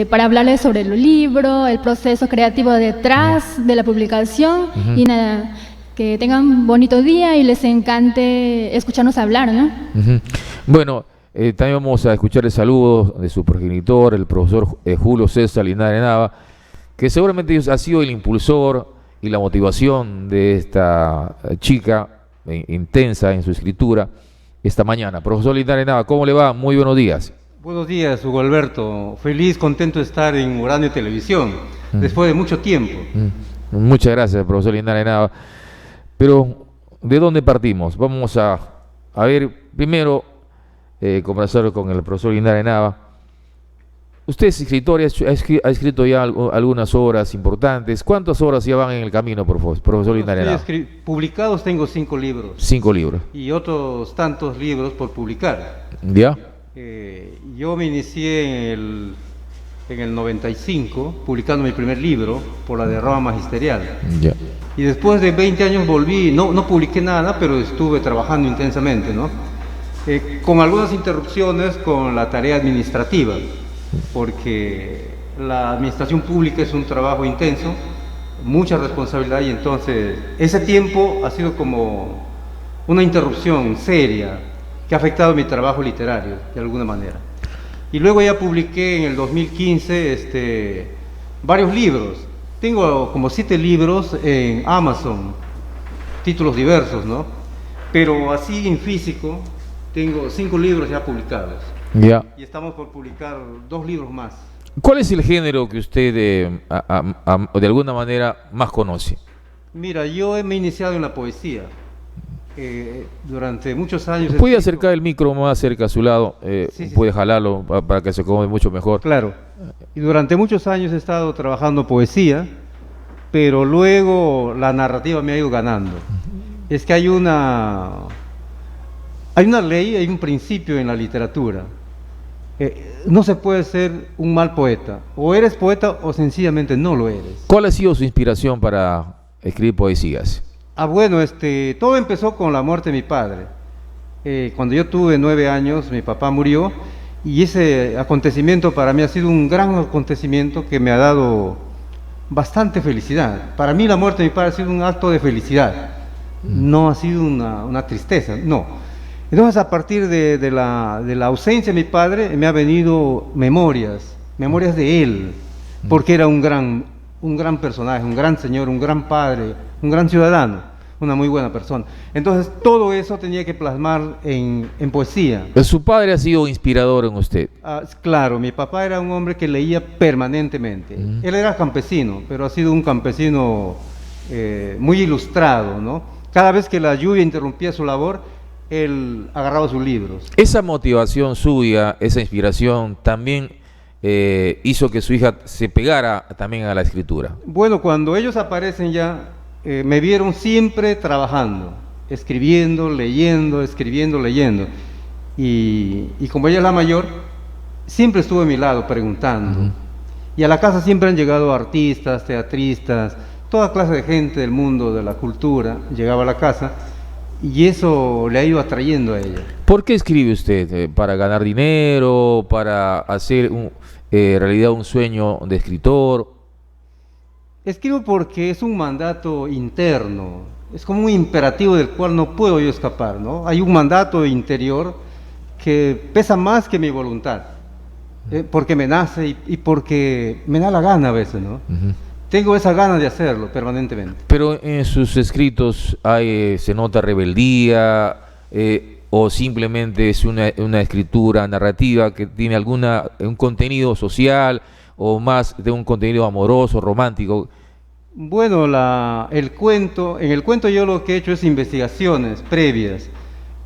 para hablarles sobre el libro, el proceso creativo detrás de la publicación. Y nada, que tengan un bonito día y les encante escucharnos hablar, ¿no? Bueno, también vamos a escuchar el saludo de su progenitor, el profesor Julio César Linares Nava, que seguramente ha sido el impulsor y la motivación de esta chica intensa en su escritura esta mañana. Profesor Linares Nava, ¿cómo le va? Muy buenos días. Buenos días, Hugo Alberto. Feliz, contento de estar en Uranio Televisión, después de mucho tiempo. Muchas gracias, profesor Linares Nava. Pero, ¿de dónde partimos? Vamos a ver, primero, conversar con el profesor Linares Nava. Usted es escritor y ha escrito ya algunas obras importantes. ¿Cuántas obras ya van en el camino, profesor Linares Nava? Publicados tengo 5 libros. 5 libros. Y otros tantos libros por publicar. ¿Ya? Yo me inicié en el 95, publicando mi primer libro, Por la derrama magisterial. Ya. Y después de 20 años volví, no publiqué nada, pero estuve trabajando intensamente, ¿no? Con algunas interrupciones con la tarea administrativa, porque la administración pública es un trabajo intenso, mucha responsabilidad, y entonces ese tiempo ha sido como una interrupción seria que ha afectado mi trabajo literario de alguna manera. Y luego ya publiqué en el 2015 varios libros. Tengo como 7 libros en Amazon, títulos diversos, ¿no? Pero así en físico tengo 5 libros ya publicados. Ya. Y estamos por publicar 2 libros más. ¿Cuál es el género que usted de alguna manera más conoce? Mira, yo me he iniciado en la poesía. Durante muchos años... ¿Puede acercar el micro más cerca a su lado? Sí. Puede jalarlo para que se acomode mucho mejor. Claro. Y durante muchos años he estado trabajando poesía, pero luego la narrativa me ha ido ganando. Es que hay una ley, hay un principio en la literatura. No se puede ser un mal poeta. O eres poeta o sencillamente no lo eres. ¿Cuál ha sido su inspiración para escribir poesías? Bueno, todo empezó con la muerte de mi padre. Cuando yo tuve 9 años, mi papá murió, y ese acontecimiento para mí ha sido un gran acontecimiento que me ha dado bastante felicidad. Para mí la muerte de mi padre ha sido un acto de felicidad, no ha sido una tristeza, no. Entonces, a partir de la ausencia de mi padre, me ha venido memorias de él, porque era un gran personaje, un gran señor, un gran padre, un gran ciudadano, una muy buena persona. Entonces, todo eso tenía que plasmar en poesía. ¿Su padre ha sido inspirador en usted? Claro, mi papá era un hombre que leía permanentemente. Él era campesino, pero ha sido un campesino muy ilustrado, ¿no? Cada vez que la lluvia interrumpía su labor, él agarraba sus libros. Esa motivación suya, esa inspiración, también hizo que su hija se pegara también a la escritura. Bueno, cuando ellos aparecen ya, me vieron siempre trabajando, escribiendo, leyendo. Y como ella es la mayor, siempre estuvo a mi lado preguntando. Y a la casa siempre han llegado artistas, teatristas, toda clase de gente del mundo de la cultura, llegaba a la casa, y eso le ha ido atrayendo a ella. ¿Por qué escribe usted? ¿Para ganar dinero? ¿Para hacer realidad un sueño de escritor? Escribo porque es un mandato interno, es como un imperativo del cual no puedo yo escapar, ¿no? Hay un mandato interior que pesa más que mi voluntad, porque me nace y porque me da la gana a veces, ¿no? Tengo esa gana de hacerlo permanentemente. Pero en sus escritos se nota rebeldía, o simplemente es una escritura narrativa que tiene un contenido social, o más de un contenido amoroso, romántico. Bueno, en el cuento yo lo que he hecho es investigaciones previas.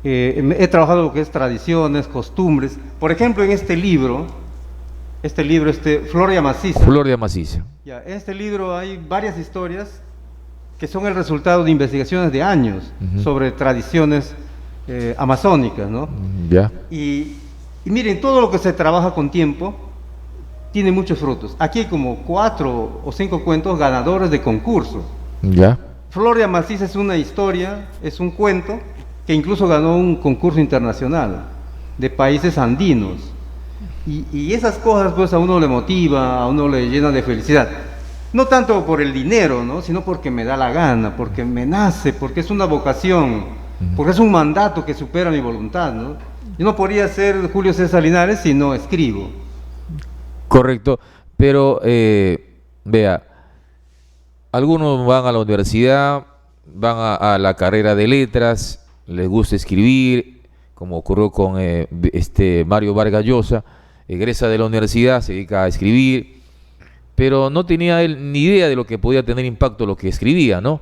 He trabajado lo que es tradiciones, costumbres. Por ejemplo, en este libro, Flor de Amaciza. Flor de Amaciza. Ya, en este libro hay varias historias que son el resultado de investigaciones de años sobre tradiciones amazónicas, ¿no? Ya. Y miren, todo lo que se trabaja con tiempo tiene muchos frutos. Aquí hay como 4 o 5 cuentos ganadores de concursos. Ya. Flor de Amaciza es una historia, es un cuento que incluso ganó un concurso internacional de países andinos. Y esas cosas pues a uno le motiva, a uno le llena de felicidad. No tanto por el dinero, ¿no? Sino porque me da la gana, porque me nace, porque es una vocación, porque es un mandato que supera mi voluntad, ¿no? Yo no podría ser Julio César Linares si no escribo. Correcto, pero vea, algunos van a la universidad, van a la carrera de letras, les gusta escribir, como ocurrió con Mario Vargas Llosa, egresa de la universidad, se dedica a escribir, pero no tenía él ni idea de lo que podía tener impacto lo que escribía, ¿no?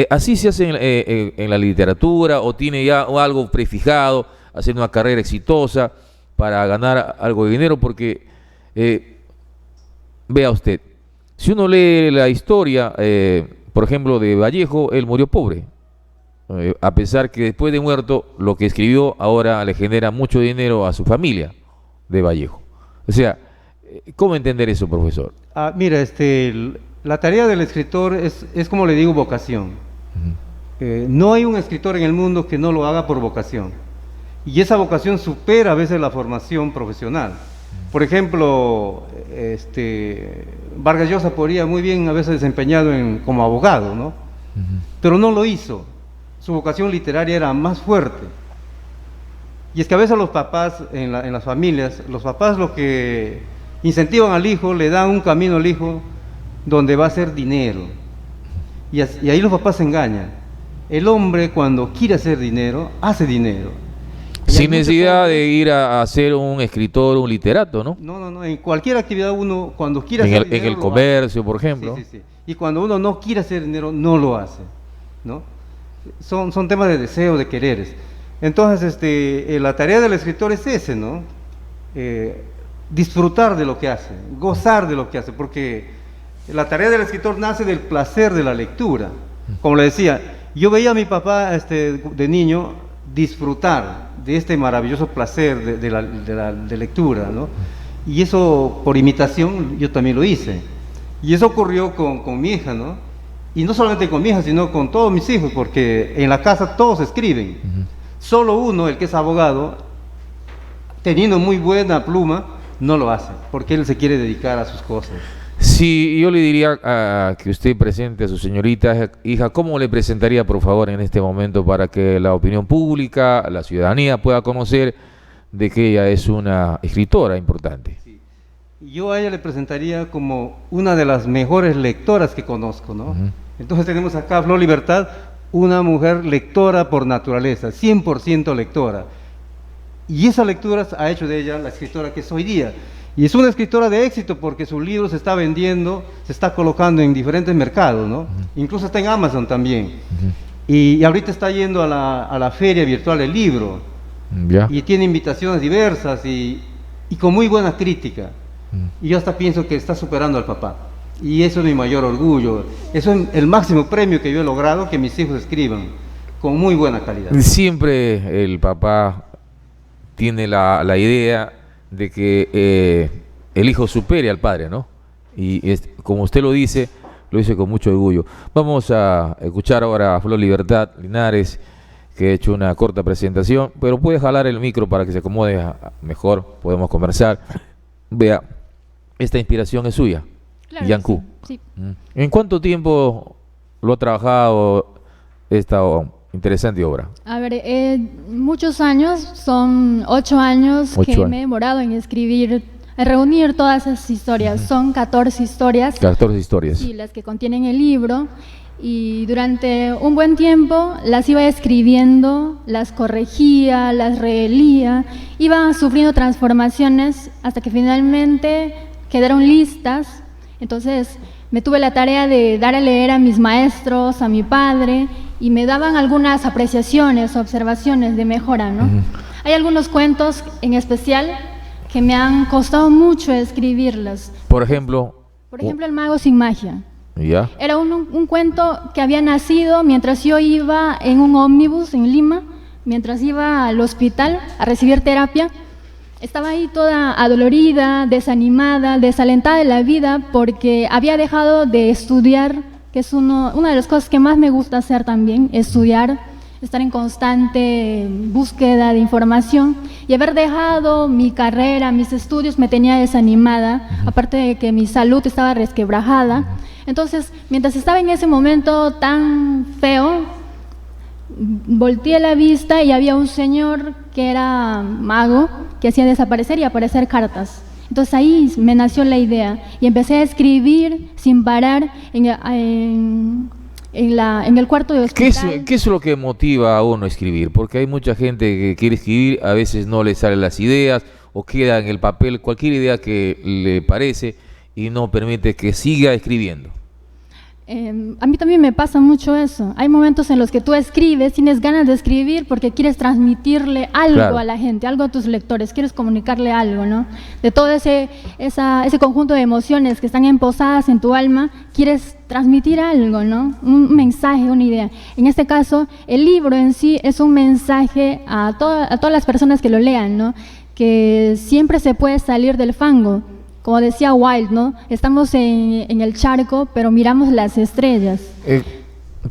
Así se hace en la literatura, o tiene ya algo prefijado, hacer una carrera exitosa para ganar algo de dinero, porque vea usted, si uno lee la historia, por ejemplo, de Vallejo, él murió pobre, a pesar que después de muerto, lo que escribió ahora le genera mucho dinero a su familia de Vallejo. O sea, ¿cómo entender eso, profesor? Mira, la tarea del escritor es como le digo, vocación. No hay un escritor en el mundo que no lo haga por vocación. Y esa vocación supera a veces la formación profesional. Por ejemplo, Vargas Llosa podría muy bien haberse desempeñado como abogado, ¿no? Pero no lo hizo. Su vocación literaria era más fuerte. Y es que a veces los papás, en las familias, los papás lo que incentivan al hijo, le dan un camino al hijo donde va a hacer dinero. Y ahí los papás se engañan. El hombre, cuando quiere hacer dinero, hace dinero. Sin necesidad de ir a ser un escritor, un literato, ¿no? No, en cualquier actividad uno, cuando quiere hacer dinero, en el comercio, por ejemplo. Sí. Y cuando uno no quiere hacer dinero, no lo hace, ¿no? Son temas de deseo, de quereres. Entonces, la tarea del escritor es ese, ¿no? Disfrutar de lo que hace, gozar de lo que hace, porque la tarea del escritor nace del placer de la lectura. Como le decía, yo veía a mi papá de niño disfrutar de este maravilloso placer de lectura, ¿no? Y eso, por imitación, yo también lo hice. Y eso ocurrió con mi hija, ¿no? Y no solamente con mi hija, sino con todos mis hijos, porque en la casa todos escriben. Solo uno, el que es abogado, teniendo muy buena pluma, no lo hace, porque él se quiere dedicar a sus cosas. Sí, yo le diría que usted presente a su señorita hija, ¿cómo le presentaría, por favor, en este momento, para que la opinión pública, la ciudadanía pueda conocer de que ella es una escritora importante? Sí. Yo a ella le presentaría como una de las mejores lectoras que conozco, ¿no? Entonces tenemos acá a Flor Libertad, una mujer lectora por naturaleza, 100% lectora. Y esa lectura ha hecho de ella la escritora que es hoy día. Y es una escritora de éxito porque su libro se está vendiendo, se está colocando en diferentes mercados, ¿no? Incluso está en Amazon también. Y ahorita está yendo a la feria virtual del libro. Y tiene invitaciones diversas y con muy buena crítica. Y yo hasta pienso que está superando al papá. Y eso es mi mayor orgullo. Eso es el máximo premio que yo he logrado, que mis hijos escriban con muy buena calidad. Siempre el papá tiene la idea de que el hijo supere al padre, ¿no? Y como usted lo dice con mucho orgullo. Vamos a escuchar ahora a Flor Libertad Linares, que ha hecho una corta presentación, pero puede jalar el micro para que se acomode mejor, podemos conversar. Vea, esta inspiración es suya, claro, Yanku. Sí. ¿En cuánto tiempo lo ha trabajado esta interesante obra? A ver, muchos años, son 8 años que me he demorado en escribir, en reunir todas esas historias. Son 14 historias. 14 historias. Sí, las que contienen el libro. Y durante un buen tiempo las iba escribiendo, las corregía, las releía, iba sufriendo transformaciones hasta que finalmente quedaron listas. Entonces me tuve la tarea de dar a leer a mis maestros, a mi padre, y me daban algunas apreciaciones, observaciones de mejora, ¿no? Hay algunos cuentos en especial que me han costado mucho escribirlos. Por ejemplo, El mago sin magia. ¿Ya? Era un cuento que había nacido mientras yo iba en un ómnibus en Lima, mientras iba al hospital a recibir terapia. Estaba ahí toda adolorida, desanimada, desalentada de la vida porque había dejado de estudiar, que es una de las cosas que más me gusta hacer también, estudiar estar en constante búsqueda de información, y haber dejado mi carrera, mis estudios, me tenía desanimada, aparte de que mi salud estaba resquebrajada. Entonces, mientras estaba en ese momento tan feo, volteé la vista y había un señor que era mago, que hacía desaparecer y aparecer cartas. Entonces ahí me nació la idea y empecé a escribir sin parar en el cuarto de hospital. ¿Qué es lo que motiva a uno a escribir? Porque hay mucha gente que quiere escribir, a veces no le salen las ideas o queda en el papel cualquier idea que le parece y no permite que siga escribiendo. A mí también me pasa mucho eso. Hay momentos en los que tú escribes, tienes ganas de escribir porque quieres transmitirle algo a la gente, algo a tus lectores, quieres comunicarle algo, ¿no? De todo ese conjunto de emociones que están emposadas en tu alma, quieres transmitir algo, ¿no? Un mensaje, una idea. En este caso, el libro en sí es un mensaje a todas las personas que lo lean, ¿no? Que siempre se puede salir del fango. Como decía Wilde, ¿no? Estamos en el charco, pero miramos las estrellas.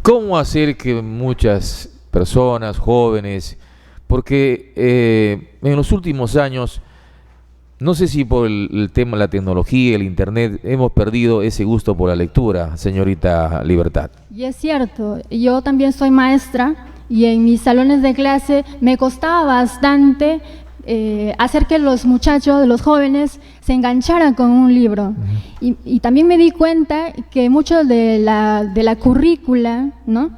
¿Cómo hacer que muchas personas, jóvenes, porque en los últimos años, no sé si por el tema de la tecnología, el internet, hemos perdido ese gusto por la lectura, señorita Libertad? Y es cierto, yo también soy maestra y en mis salones de clase me costaba bastante hacer que los muchachos, los jóvenes, se engancharan con un libro. Y también me di cuenta que mucho de la currícula, ¿no?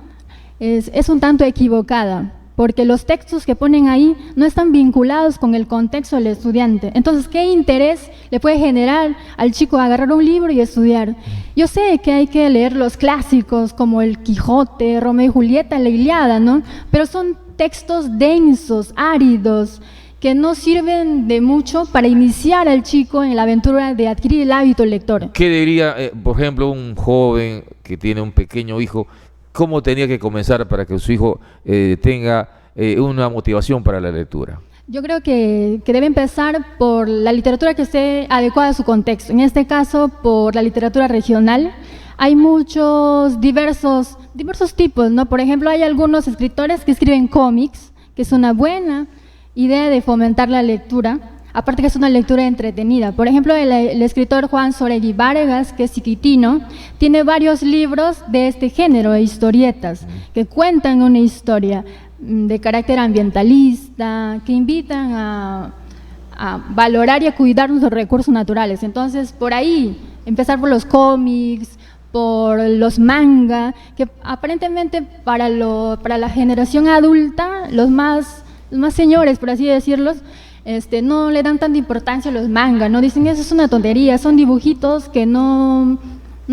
es un tanto equivocada, porque los textos que ponen ahí no están vinculados con el contexto del estudiante. Entonces, ¿qué interés le puede generar al chico agarrar un libro y estudiar? Yo sé que hay que leer los clásicos como el Quijote, Romeo y Julieta, la Ilíada, ¿no? Pero son textos densos, áridos, que no sirven de mucho para iniciar al chico en la aventura de adquirir el hábito lector. ¿Qué diría, por ejemplo, un joven que tiene un pequeño hijo? ¿Cómo tenía que comenzar para que su hijo tenga una motivación para la lectura? Yo creo que debe empezar por la literatura que esté adecuada a su contexto. En este caso, por la literatura regional. Hay muchos diversos tipos, ¿no? Por ejemplo, hay algunos escritores que escriben cómics, que es una buena idea de fomentar la lectura, aparte que es una lectura entretenida. Por ejemplo, el escritor Juan Soregui Vargas, que es chiquitino, tiene varios libros de este género, de historietas, que cuentan una historia de carácter ambientalista, que invitan a valorar y a cuidar nuestros recursos naturales. Entonces, por ahí, empezar por los cómics, por los manga, que aparentemente para la generación adulta, los más señores, por así decirlos, no le dan tanta importancia a los mangas, ¿no? Dicen, eso es una tontería, son dibujitos que no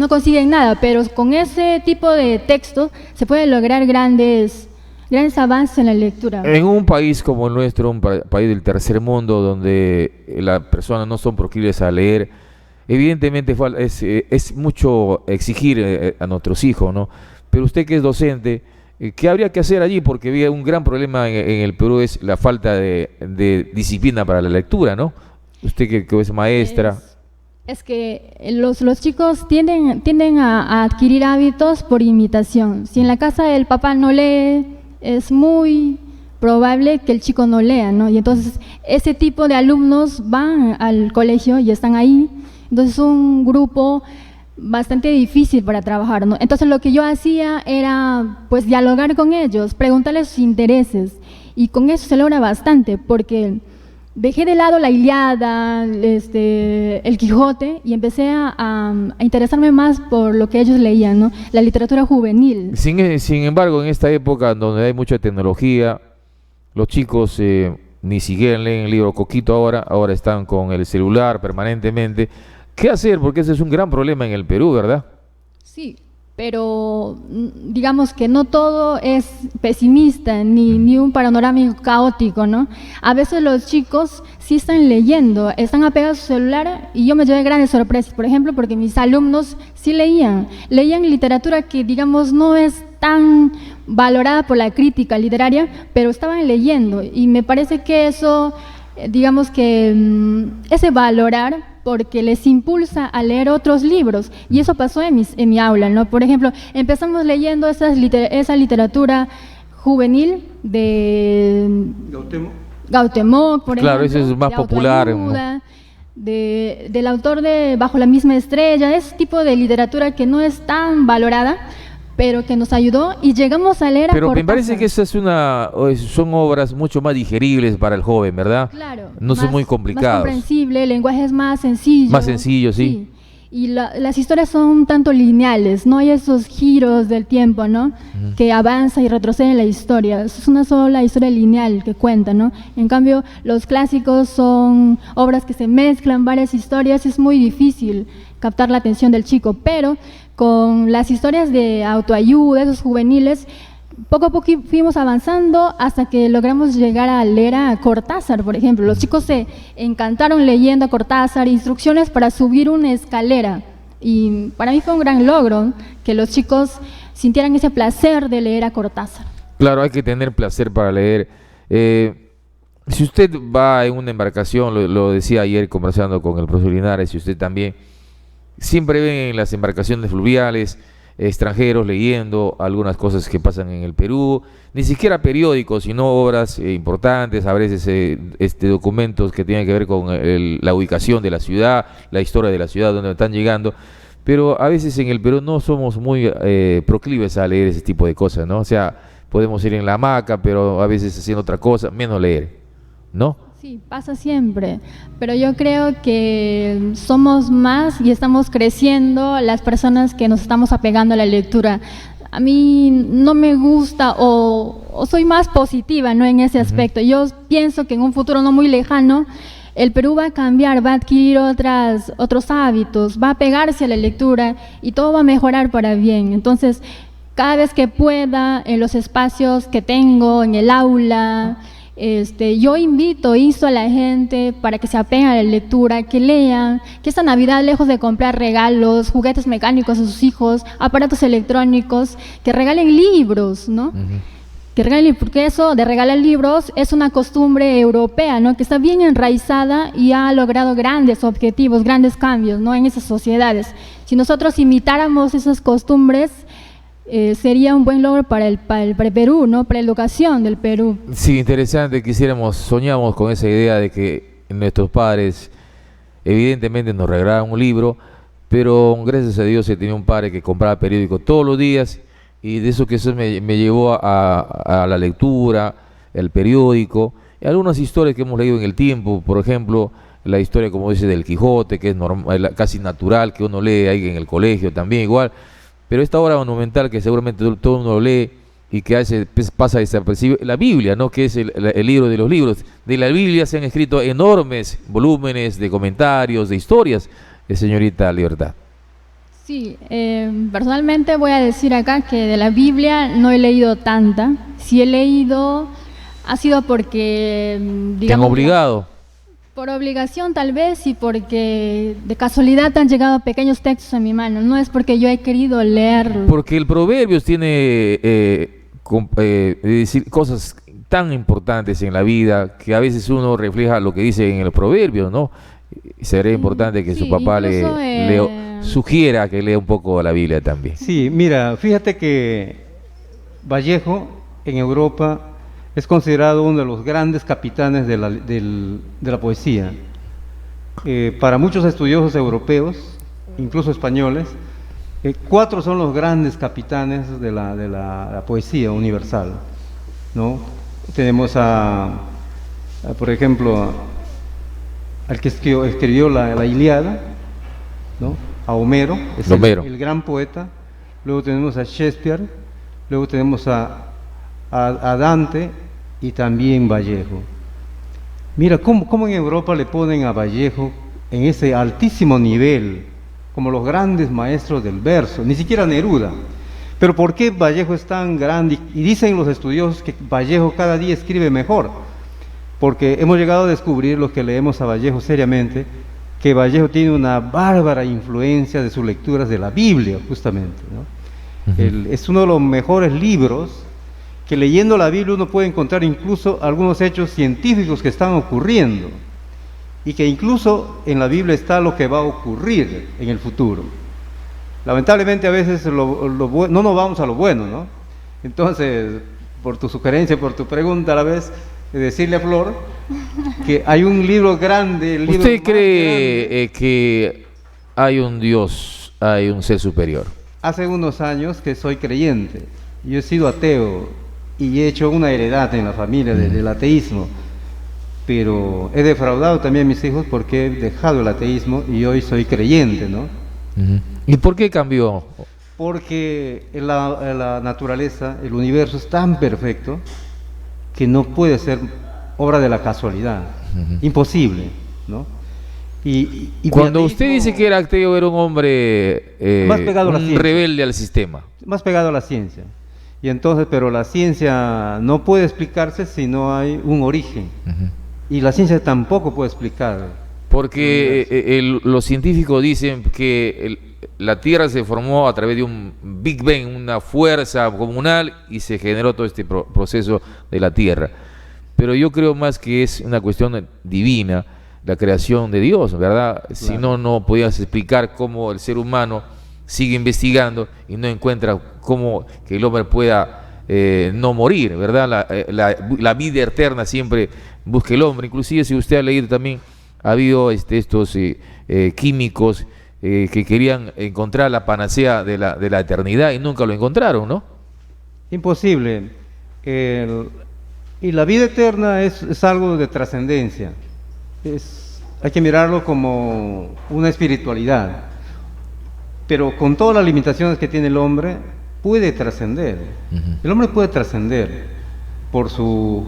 consiguen nada, pero con ese tipo de textos se pueden lograr grandes avances en la lectura. En un país como el nuestro, un país del tercer mundo, donde las personas no son proclives a leer, evidentemente es mucho exigir a nuestros hijos, ¿no? Pero usted que es docente, ¿qué habría que hacer allí? Porque había un gran problema en el Perú, es la falta de disciplina para la lectura, ¿no? Usted que es maestra. Es que los chicos tienden a adquirir hábitos por imitación. Si en la casa el papá no lee, es muy probable que el chico no lea, ¿no? Y entonces ese tipo de alumnos van al colegio y están ahí. Entonces es un grupo bastante difícil para trabajar, ¿no? Entonces lo que yo hacía era pues dialogar con ellos, preguntarles sus intereses, y con eso se logra bastante, porque dejé de lado la Ilíada, el Quijote, y empecé a interesarme más por lo que ellos leían, ¿no? La literatura juvenil. Sin embargo, en esta época donde hay mucha tecnología, los chicos ni siquiera leen el libro coquito ahora están con el celular permanentemente. ¿Qué hacer? Porque ese es un gran problema en el Perú, ¿verdad? Sí, pero digamos que no todo es pesimista ni un panorama caótico, ¿no? A veces los chicos sí están leyendo, están apegados a su celular, y yo me llevé grandes sorpresas, por ejemplo, porque mis alumnos sí leían literatura que, digamos, no es tan valorada por la crítica literaria, pero estaban leyendo, y me parece que eso, digamos que ese valorar, porque les impulsa a leer otros libros, y eso pasó en mi aula, ¿no? Por ejemplo, empezamos leyendo esa literatura juvenil de Gautemoc, por Claro, ejemplo. ese es más de popular, autoayuda, del autor de Bajo la misma estrella, ese tipo de literatura que no es tan valorada, pero que nos ayudó y llegamos a leer a Pero me Cortázar. parece que esa son obras mucho más digeribles para el joven, ¿verdad? Claro, No son muy más complicados. comprensible, el lenguaje es más sencillo. Más sencillo, sí. Y las historias son un tanto lineales, no hay esos giros del tiempo, ¿no? Que avanza y retrocede en la historia. Es una sola historia lineal que cuenta, ¿no? En cambio, los clásicos son obras que se mezclan varias historias, es muy difícil captar la atención del chico, pero con las historias de autoayuda, esos juveniles, poco a poco fuimos avanzando hasta que logramos llegar a leer a Cortázar, por ejemplo. Los chicos se encantaron leyendo a Cortázar, instrucciones para subir una escalera. Y para mí fue un gran logro que los chicos sintieran ese placer de leer a Cortázar. Claro, hay que tener placer para leer. Si usted va en una embarcación, lo decía ayer conversando con el profesor Linares, y usted también, siempre ven en las embarcaciones fluviales extranjeros leyendo algunas cosas que pasan en el Perú, ni siquiera periódicos, sino obras importantes, a veces documentos que tienen que ver con la ubicación de la ciudad, la historia de la ciudad donde están llegando, pero a veces en el Perú no somos muy proclives a leer ese tipo de cosas, ¿no? O sea, podemos ir en la hamaca, pero a veces haciendo otra cosa, menos leer, ¿no? Sí, pasa siempre, pero yo creo que somos más y estamos creciendo las personas que nos estamos apegando a la lectura. A mí no me gusta o soy más positiva, ¿no? En ese aspecto. Yo pienso que en un futuro no muy lejano el Perú va a cambiar, va a adquirir otros hábitos, va a pegarse a la lectura y todo va a mejorar para bien. Entonces, cada vez que pueda, en los espacios que tengo, en el aula, yo insto a la gente para que se apeguen a la lectura, que lean, que esta Navidad, lejos de comprar regalos, juguetes mecánicos a sus hijos, aparatos electrónicos, que regalen libros, ¿no? Que regalen, porque eso de regalar libros es una costumbre europea, ¿no? Que está bien enraizada y ha logrado grandes objetivos, grandes cambios, ¿no? En esas sociedades. Si nosotros imitáramos esas costumbres, sería un buen logro para el Perú, ¿no? Para la educación del Perú. Sí, interesante, soñamos con esa idea de que nuestros padres evidentemente nos regalaban un libro, pero gracias a Dios he tenido un padre que compraba periódico todos los días, y de eso me llevó a la lectura, el periódico, y algunas historias que hemos leído en el tiempo, por ejemplo, la historia, como dice, del Quijote, que es normal, casi natural, que uno lee ahí en el colegio también igual. Pero esta obra monumental que seguramente todo el mundo lee y que pasa desapercibido, la Biblia, ¿no? Que es el libro de los libros. De la Biblia se han escrito enormes volúmenes de comentarios, de historias, señorita Libertad. Sí, personalmente voy a decir acá que de la Biblia no he leído tanta. Si he leído, ha sido porque, digamos, ¿te han obligado? Por obligación tal vez, y porque de casualidad han llegado pequeños textos a mi mano, no es porque yo he querido leer. Porque el Proverbios tiene decir cosas tan importantes en la vida que a veces uno refleja lo que dice en el Proverbio, ¿no? Sería importante que su papá le sugiera que lea un poco la Biblia también. Sí, mira, fíjate que Vallejo en Europa es considerado uno de los grandes capitanes de la poesía. Para muchos estudiosos europeos, incluso españoles, 4 son los grandes capitanes de la poesía universal, ¿no? Tenemos por ejemplo, al que escribió la Ilíada, ¿no? A Homero, es el gran poeta. Luego tenemos a Shakespeare, luego tenemos a Dante y también Vallejo. Mira cómo en Europa le ponen a Vallejo en ese altísimo nivel, como los grandes maestros del verso, ni siquiera Neruda. Pero ¿por qué Vallejo es tan grande? Y dicen los estudiosos que Vallejo cada día escribe mejor, porque hemos llegado a descubrir, los que leemos a Vallejo seriamente, que Vallejo tiene una bárbara influencia de sus lecturas de la Biblia, justamente, ¿no? Es uno de los mejores libros que, leyendo la Biblia, uno puede encontrar incluso algunos hechos científicos que están ocurriendo, y que incluso en la Biblia está lo que va a ocurrir en el futuro. Lamentablemente a veces no nos vamos a lo bueno, ¿no? Entonces por tu sugerencia, por tu pregunta a la vez, de decirle a Flor que hay un libro grande. El libro ¿Usted más cree grande. que hay un Dios, hay un ser superior? Hace unos años que soy creyente. Yo he sido ateo y he hecho una heredad en la familia del ateísmo. Pero he defraudado también a mis hijos porque he dejado el ateísmo y hoy soy creyente, ¿no? ¿Y por qué cambió? Porque la naturaleza, el universo es tan perfecto que no puede ser obra de la casualidad. Imposible, ¿no? Y Cuando mi usted ateísmo- dice que era ateo, era un hombre Más pegado a la un ciencia. rebelde al sistema. más pegado a la ciencia. Y entonces, pero la ciencia no puede explicarse si no hay un origen. Y la ciencia tampoco puede explicar. Porque los científicos dicen que la Tierra se formó a través de un Big Bang, una fuerza comunal, y se generó todo este proceso de la Tierra. Pero yo creo más que es una cuestión divina, la creación de Dios, ¿verdad? Si Claro. no, no podías explicar cómo el ser humano sigue investigando y no encuentra cómo que el hombre pueda no morir, ¿verdad? La vida eterna siempre busca el hombre. Inclusive, si usted ha leído también, ha habido estos químicos que querían encontrar la panacea de la eternidad y nunca lo encontraron, ¿no? Imposible. Y la vida eterna es algo de trascendencia. Hay que mirarlo como una espiritualidad. Pero con todas las limitaciones que tiene el hombre, puede trascender. El hombre puede trascender por sus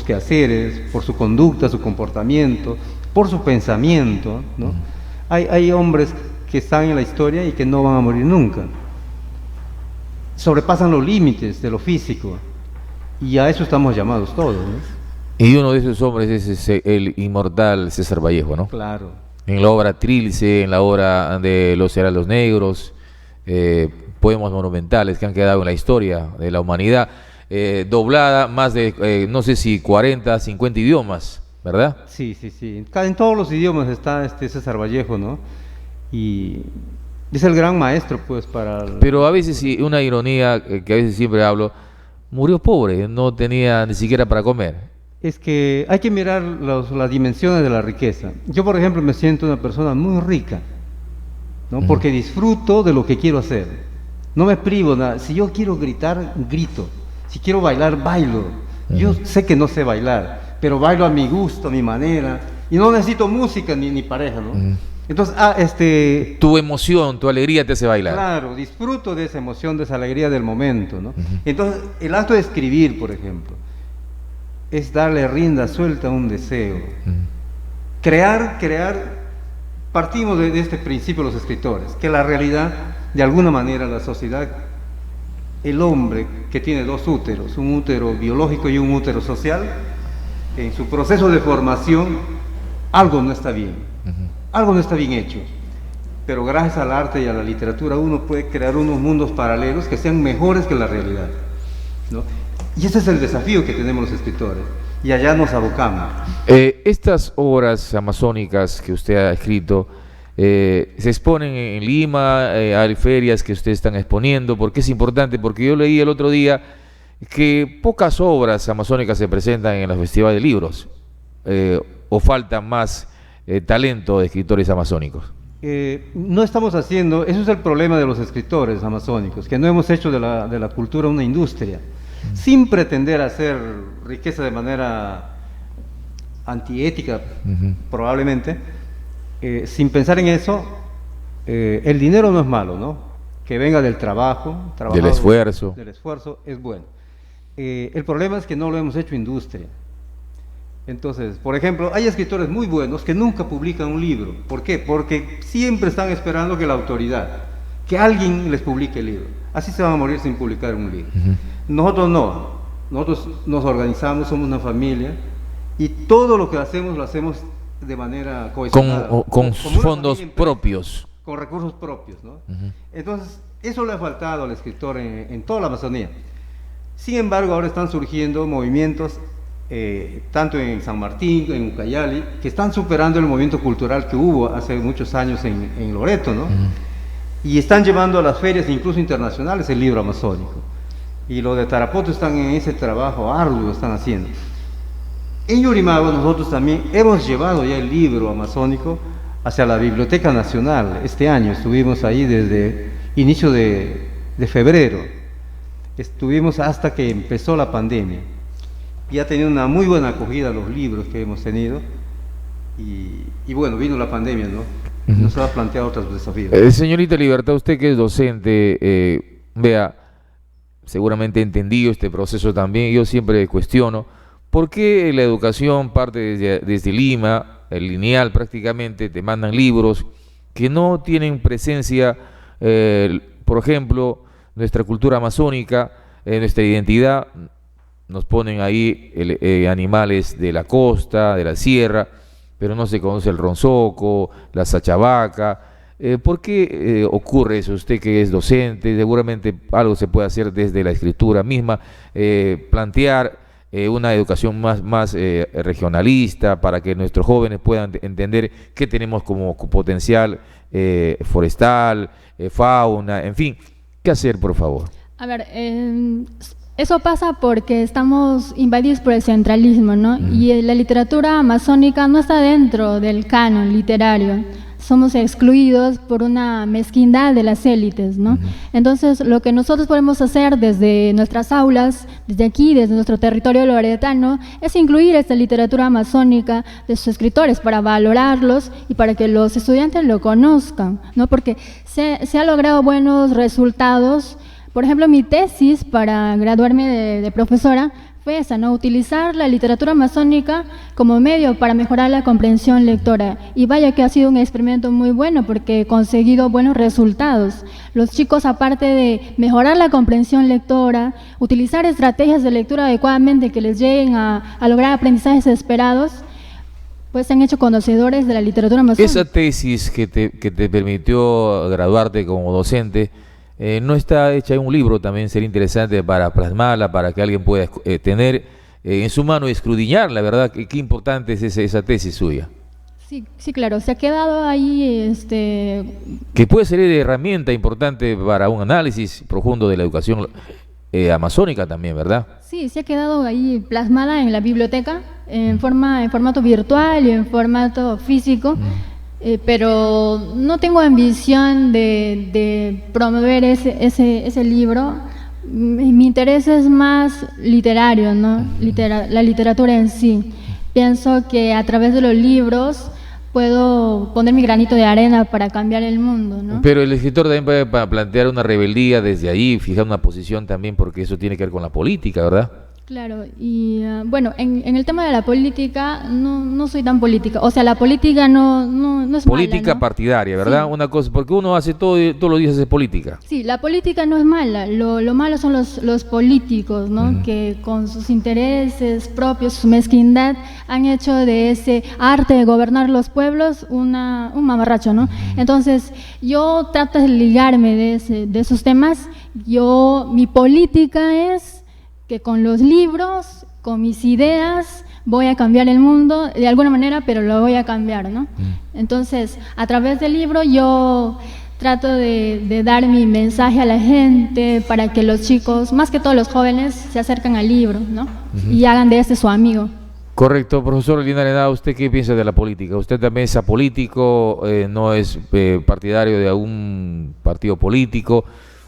quehaceres, por su conducta, su comportamiento, por su pensamiento, ¿no? Hay hombres que están en la historia y que no van a morir nunca. Sobrepasan los límites de lo físico. Y a eso estamos llamados todos, ¿no? Y uno de esos hombres es el inmortal César Vallejo, ¿no? Claro. En la obra Trilce, en la obra de Los Heraldos Negros, poemas monumentales que han quedado en la historia de la humanidad, doblada más de, no sé si 40, 50 idiomas, ¿verdad? Sí, sí, sí. En todos los idiomas está César Vallejo, ¿no? Y es el gran maestro, pues, Pero a veces, sí, una ironía que a veces siempre hablo, murió pobre, no tenía ni siquiera para comer. Es que hay que mirar las dimensiones de la riqueza. Yo, por ejemplo, me siento una persona muy rica, ¿no? Porque disfruto de lo que quiero hacer. No me privo nada. Si yo quiero gritar, grito. Si quiero bailar, bailo. Yo sé que no sé bailar, pero bailo a mi gusto, a mi manera. Y no necesito música ni pareja, ¿no? Entonces, Tu emoción, tu alegría te hace bailar. claro, disfruto de esa emoción, de esa alegría del momento, ¿no? Entonces, el acto de escribir, por ejemplo, es darle rienda suelta a un deseo. Crear, partimos de este principio los escritores, que la realidad, de alguna manera, la sociedad, el hombre que tiene dos úteros, un útero biológico y un útero social, en su proceso de formación, algo no está bien, algo no está bien hecho. Pero gracias al arte y a la literatura uno puede crear unos mundos paralelos que sean mejores que la realidad, ¿no? Y ese es el desafío que tenemos los escritores, y allá nos abocamos. Estas obras amazónicas que usted ha escrito se exponen en Lima, hay ferias que ustedes están exponiendo. ¿Por qué es importante? Porque yo leí el otro día que pocas obras amazónicas se presentan en los festivales de libros, o falta más talento de escritores amazónicos. No estamos haciendo, eso es el problema de los escritores amazónicos, que no hemos hecho de la cultura una industria, sin pretender hacer riqueza de manera antiética, probablemente, sin pensar en eso. El dinero no es malo, ¿no? Que venga del trabajo, Del esfuerzo. Del esfuerzo es bueno. El problema es que no lo hemos hecho industria. Entonces, por ejemplo, hay escritores muy buenos que nunca publican un libro. ¿Por qué? Porque siempre están esperando que la autoridad, que alguien les publique el libro. Así se van a morir sin publicar un libro. Nosotros no. Nosotros nos organizamos, somos una familia, y todo lo que hacemos lo hacemos de manera cohesionada. Con Como una fondos familia propios. con recursos propios, ¿no? Entonces, eso le ha faltado al escritor en toda la Amazonía. Sin embargo, ahora están surgiendo movimientos, tanto en San Martín, en Ucayali, que están superando el movimiento cultural que hubo hace muchos años en Loreto, ¿no? Y están llevando a las ferias, incluso internacionales, el libro amazónico. y los de Tarapoto están en ese trabajo arduo, están haciendo. En Yurimaguas nosotros también hemos llevado ya el libro amazónico hacia la Biblioteca Nacional. Este año estuvimos ahí desde inicio de febrero, estuvimos hasta que empezó la pandemia, y ha tenido una muy buena acogida los libros que hemos tenido, y bueno, vino la pandemia, ¿no? Nos ha planteado otros desafíos. Señorita Libertad, usted que es docente, vea, seguramente ha entendido este proceso también. Yo siempre cuestiono por qué la educación parte desde Lima, el lineal prácticamente, te mandan libros que no tienen presencia, por ejemplo, nuestra cultura amazónica, nuestra identidad. Nos ponen ahí animales de la costa, de la sierra, pero no se conoce el ronzoco, la sachabaca. ¿Por qué ocurre eso? Usted que es docente, seguramente algo se puede hacer desde la escritura misma, plantear una educación más regionalista para que nuestros jóvenes puedan entender qué tenemos como potencial forestal, fauna, en fin. ¿Qué hacer, por favor? A ver, eso pasa porque estamos invadidos por el centralismo, ¿no? Y la literatura amazónica no está dentro del canon literario. Somos excluidos por una mezquindad de las élites, ¿no? Entonces, lo que nosotros podemos hacer desde nuestras aulas, desde aquí, desde nuestro territorio loretano, es incluir esta literatura amazónica de sus escritores para valorarlos y para que los estudiantes lo conozcan, ¿no? Porque se han logrado buenos resultados. Por ejemplo, mi tesis para graduarme de profesora fue esa, ¿no? Utilizar la literatura amazónica como medio para mejorar la comprensión lectora. Y vaya que ha sido un experimento muy bueno porque he conseguido buenos resultados. Los chicos, aparte de mejorar la comprensión lectora, utilizar estrategias de lectura adecuadamente que les lleguen a lograr aprendizajes esperados, pues se han hecho conocedores de la literatura amazónica. Esa tesis que te permitió graduarte como docente, no está hecha en un libro. También sería interesante para plasmarla, para que alguien pueda tener en su mano y escudriñarla, ¿verdad? Qué importante es esa tesis suya. Sí, claro, se ha quedado ahí, que puede ser de herramienta importante para un análisis profundo de la educación amazónica también, ¿verdad? Sí, se ha quedado ahí plasmada en la biblioteca, en formato virtual y en formato físico. Pero no tengo ambición de promover ese libro. Mi interés es más literario, ¿no? La literatura en sí. Pienso que a través de los libros puedo poner mi granito de arena para cambiar el mundo, ¿no? Pero el escritor también puede plantear una rebeldía desde ahí, fijar una posición también, porque eso tiene que ver con la política, ¿verdad? Claro, y bueno, en el tema de la política, no soy tan política. O sea, la política no es política mala, ¿no? Partidaria, ¿verdad? Sí. Una cosa, porque uno hace todos los días hace política. Sí, la política no es mala. Lo malo son los políticos, ¿no? Que con sus intereses propios, su mezquindad, han hecho de ese arte de gobernar los pueblos un mamarracho, ¿no? Entonces, yo trato de ligarme de esos temas. Mi política es que con los libros, con mis ideas, voy a cambiar el mundo de alguna manera, pero lo voy a cambiar, ¿no? Entonces, a través del libro yo trato de dar mi mensaje a la gente para que los chicos, más que todos los jóvenes, se acerquen al libro, ¿no? Y hagan de este su amigo. Correcto. Profesor Linares Nava, ¿usted qué piensa de la política? ¿Usted también es apolítico, no es partidario de algún partido político,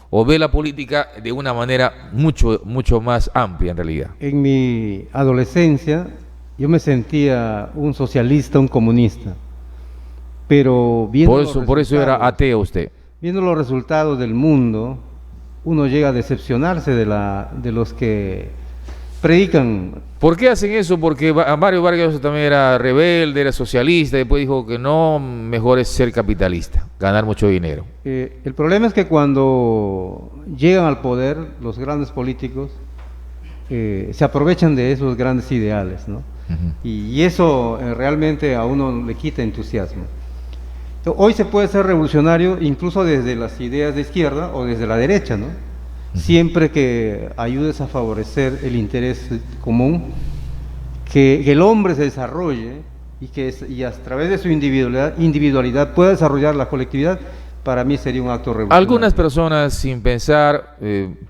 o ve la política de una manera mucho más amplia en realidad? En mi adolescencia yo me sentía un socialista, un comunista, pero viendo por eso era ateo usted. Viendo los resultados del mundo, uno llega a decepcionarse de los que predican. ¿Por qué hacen eso? Porque Mario Vargas Llosa también era rebelde, era socialista, y después dijo que no, mejor es ser capitalista, ganar mucho dinero. El problema es que cuando llegan al poder los grandes políticos, se aprovechan de esos grandes ideales, ¿no? Y eso realmente a uno le quita entusiasmo. Hoy se puede ser revolucionario incluso desde las ideas de izquierda o desde la derecha, ¿no? Siempre que ayudes a favorecer el interés común, que el hombre se desarrolle y a través de su individualidad pueda desarrollar la colectividad, para mí sería un acto revolucionario. Algunas personas, sin pensar,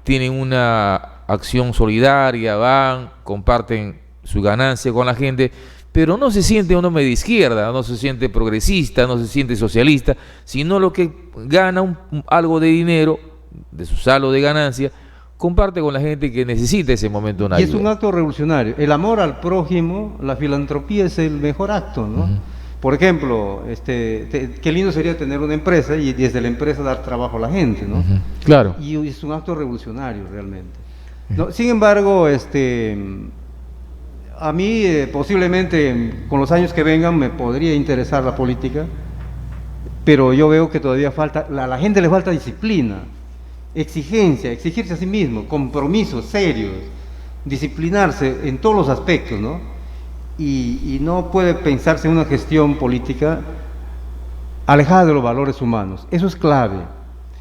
tienen una acción solidaria, van, comparten su ganancia con la gente, pero no se siente un hombre de izquierda, no se siente progresista, no se siente socialista, sino lo que gana algo de dinero, de su saldo de ganancia, comparte con la gente que necesita ese momento una Y ayuda. es un acto revolucionario. El amor al prójimo, la filantropía es el mejor acto, ¿no? Por ejemplo, qué lindo sería tener una empresa y desde la empresa dar trabajo a la gente, ¿no? Claro. Y es un acto revolucionario realmente. No, sin embargo, a mí posiblemente con los años que vengan me podría interesar la política, pero yo veo que todavía falta, a la gente le falta disciplina, exigencia, exigirse a sí mismo, compromisos serios, disciplinarse en todos los aspectos, ¿no? Y no puede pensarse en una gestión política alejada de los valores humanos. Eso es clave.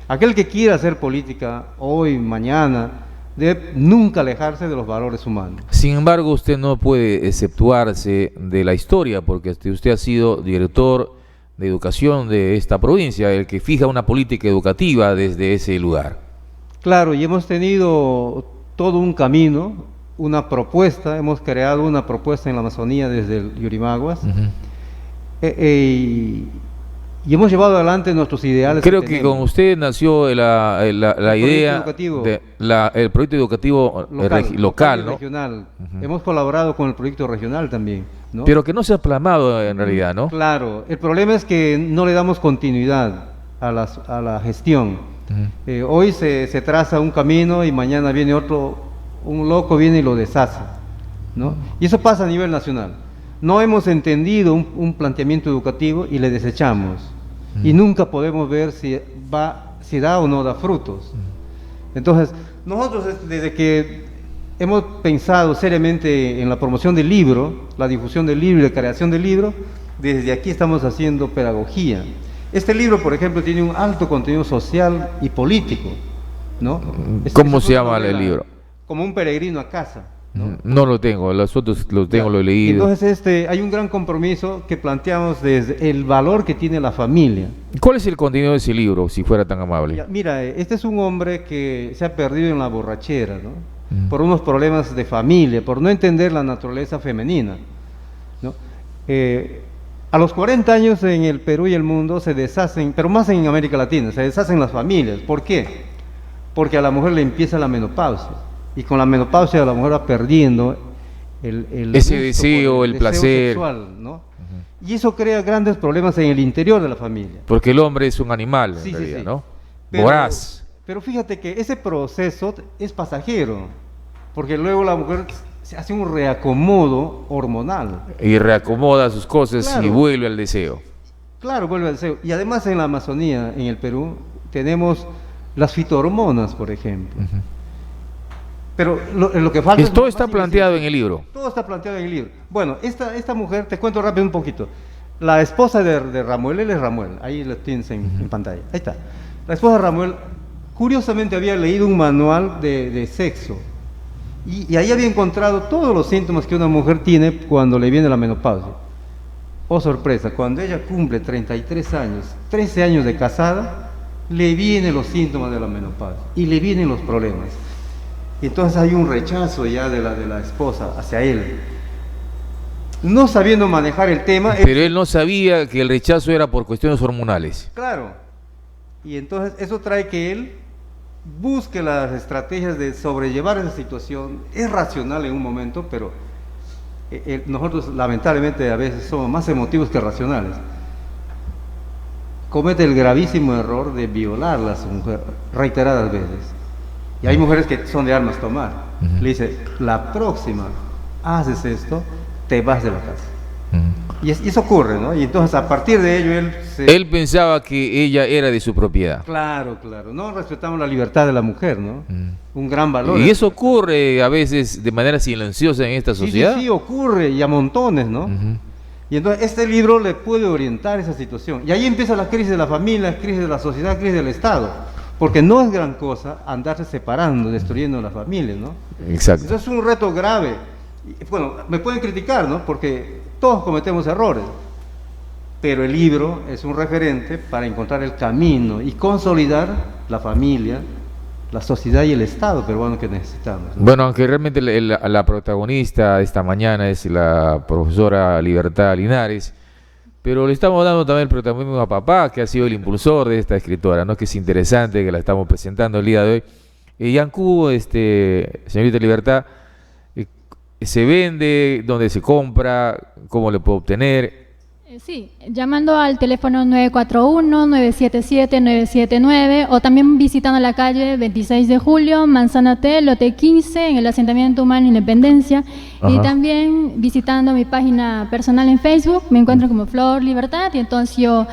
Aquel que quiera hacer política hoy, mañana, debe nunca alejarse de los valores humanos. Sin embargo, usted no puede exceptuarse de la historia, porque usted ha sido director de educación de esta provincia, el que fija una política educativa desde ese lugar. Claro, y hemos tenido todo un camino, una propuesta, hemos creado una propuesta en la Amazonía desde el Yurimaguas, y hemos llevado adelante nuestros ideales. Creo que con usted nació la idea del proyecto educativo local, ¿no? Regional. Hemos colaborado con el proyecto regional también, ¿no? Pero que no se ha plasmado en realidad, ¿no? Claro, el problema es que no le damos continuidad a la gestión. Hoy se traza un camino y mañana viene otro, un loco viene y lo deshace, ¿no? Y eso pasa a nivel nacional. No hemos entendido un planteamiento educativo y le desechamos. Y nunca podemos ver si da o no da frutos. Entonces, nosotros desde que hemos pensado seriamente en la promoción del libro, la difusión del libro y la creación del libro, desde aquí estamos haciendo pedagogía. Este libro, por ejemplo, tiene un alto contenido social y político, ¿no? ¿Cómo se llama el libro? Como un peregrino a casa. No lo tengo, los otros los tengo, lo he leído. Entonces hay un gran compromiso que planteamos desde el valor que tiene la familia. ¿Cuál es el contenido de ese libro, si fuera tan amable? Mira, este es un hombre que se ha perdido en la borrachera, ¿no? Por unos problemas de familia, por no entender la naturaleza femenina, ¿no? A los 40 años en el Perú y el mundo se deshacen, pero más en América Latina, se deshacen las familias. ¿Por qué? Porque a la mujer le empieza la menopausia. Y con la menopausia la mujer va perdiendo ese deseo, el placer sexual, ¿no? Y eso crea grandes problemas en el interior de la familia. Porque el hombre es un animal, en realidad, ¿no? Voraz. Pero fíjate que ese proceso es pasajero, porque luego la mujer se hace un reacomodo hormonal. Y reacomoda sus cosas, claro, y vuelve al deseo. Claro, vuelve al deseo. Y además en la Amazonía, en el Perú, tenemos las fitohormonas, por ejemplo. Pero lo que falta... Todo está planteado en el libro. Todo está planteado en el libro. Bueno, esta mujer, te cuento rápido un poquito. La esposa de Ramuel, él es Ramuel, ahí lo tienes en pantalla. Ahí está. La esposa de Ramuel, curiosamente había leído un manual de sexo. Y ahí había encontrado todos los síntomas que una mujer tiene cuando le viene la menopausia. Oh, sorpresa, cuando ella cumple 33 años, 13 años de casada, le vienen los síntomas de la menopausia y le vienen los problemas. Y entonces hay un rechazo ya de la esposa hacia él, no sabiendo manejar el tema. Pero él no sabía que el rechazo era por cuestiones hormonales. Claro, y entonces eso trae que él busque las estrategias de sobrellevar esa situación. Es racional en un momento, pero nosotros lamentablemente a veces somos más emotivos que racionales. Comete el gravísimo error de violar a su mujer reiteradas veces. Y hay mujeres que son de armas tomar. Le dice, la próxima haces esto, te vas de la casa. Y eso ocurre, ¿no? Y entonces a partir de ello él pensaba que ella era de su propiedad. Claro, no respetamos la libertad de la mujer, ¿no? Un gran valor. Y eso ocurre a veces de manera silenciosa en esta sociedad. Sí, ocurre, y a montones, ¿no? Y entonces este libro le puede orientar esa situación. Y ahí empieza la crisis de la familia, la crisis de la sociedad, la crisis del Estado. Porque no es gran cosa andarse separando, destruyendo la familia, ¿no? Exacto. Eso es un reto grave. Bueno, me pueden criticar, ¿no? Porque todos cometemos errores. Pero el libro es un referente para encontrar el camino y consolidar la familia la sociedad y el Estado peruano que necesitamos, ¿no? Bueno, aunque realmente la protagonista de esta mañana es la profesora Libertad Linares, pero le estamos dando también el protagonismo a papá, que ha sido el impulsor de esta escritora, ¿no? Que es interesante, que la estamos presentando el día de hoy. Yancú, señorita Libertad, ¿se vende? ¿Dónde se compra? ¿Cómo le puedo obtener? Sí, llamando al teléfono 941-977-979 o también visitando la calle 26 de julio, Manzana T, lote 15, en el asentamiento humano Independencia. Ajá. Y también visitando mi página personal en Facebook, me encuentro como Flor Libertad, y entonces yo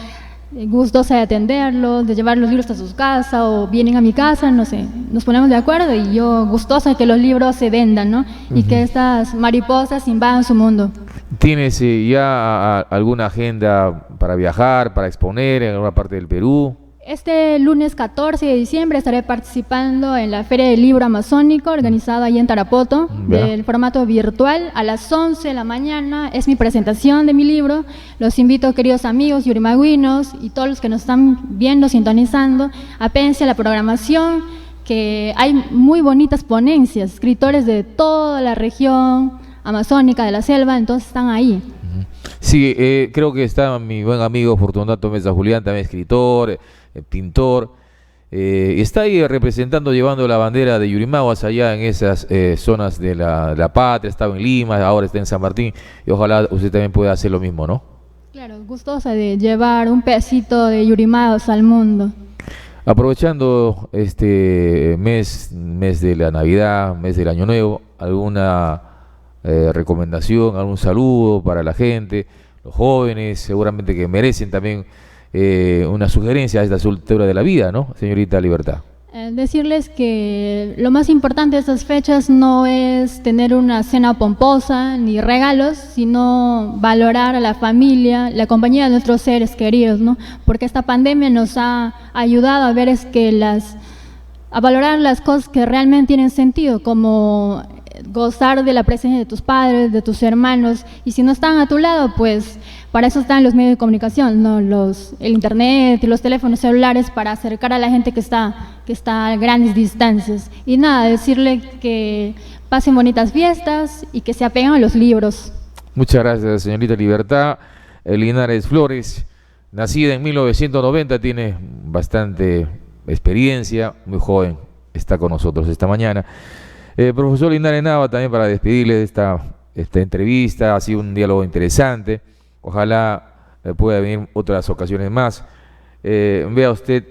gustosa de atenderlos, de llevar los libros a sus casas o vienen a mi casa, no sé, nos ponemos de acuerdo y yo gustosa de que los libros se vendan, ¿no? Y que estas mariposas invadan su mundo. ¿Tienes ya alguna agenda para viajar, para exponer en alguna parte del Perú? Este lunes 14 de diciembre estaré participando en la Feria del Libro Amazónico organizada ahí en Tarapoto, del formato virtual, a las 11 de la mañana. Es mi presentación de mi libro. Los invito, queridos amigos yurimaguinos y todos los que nos están viendo, sintonizando, apéndense a la programación, que hay muy bonitas ponencias, escritores de toda la región amazónica, de la selva, entonces están ahí. Sí, creo que está mi buen amigo Fortunato Mesa Julián, también escritor, pintor, está ahí representando, llevando la bandera de Yurimaguas allá en esas zonas de la patria. Estaba en Lima, ahora está en San Martín, y ojalá usted también pueda hacer lo mismo, ¿no? Claro, gustosa de llevar un pedacito de Yurimaguas al mundo. Aprovechando este mes de la Navidad, mes del Año Nuevo, ¿alguna recomendación, algún saludo para la gente, los jóvenes, seguramente que merecen también una sugerencia a esta altura de la vida, ¿no, señorita Libertad? Decirles que lo más importante de estas fechas no es tener una cena pomposa ni regalos, sino valorar a la familia, la compañía de nuestros seres queridos, ¿no? Porque esta pandemia nos ha ayudado a ver a valorar las cosas que realmente tienen sentido, como gozar de la presencia de tus padres, de tus hermanos, y si no están a tu lado, pues para eso están los medios de comunicación, ¿no? El internet y los teléfonos celulares para acercar a la gente que está a grandes distancias. Y nada, decirle que pasen bonitas fiestas y que se apeguen a los libros. Muchas gracias, señorita Libertad Linares Flores, nacida en 1990, tiene bastante experiencia, muy joven, está con nosotros esta mañana. Profesor Linares Nava, también para despedirle de esta entrevista, ha sido un diálogo interesante, ojalá pueda venir otras ocasiones más. Vea usted,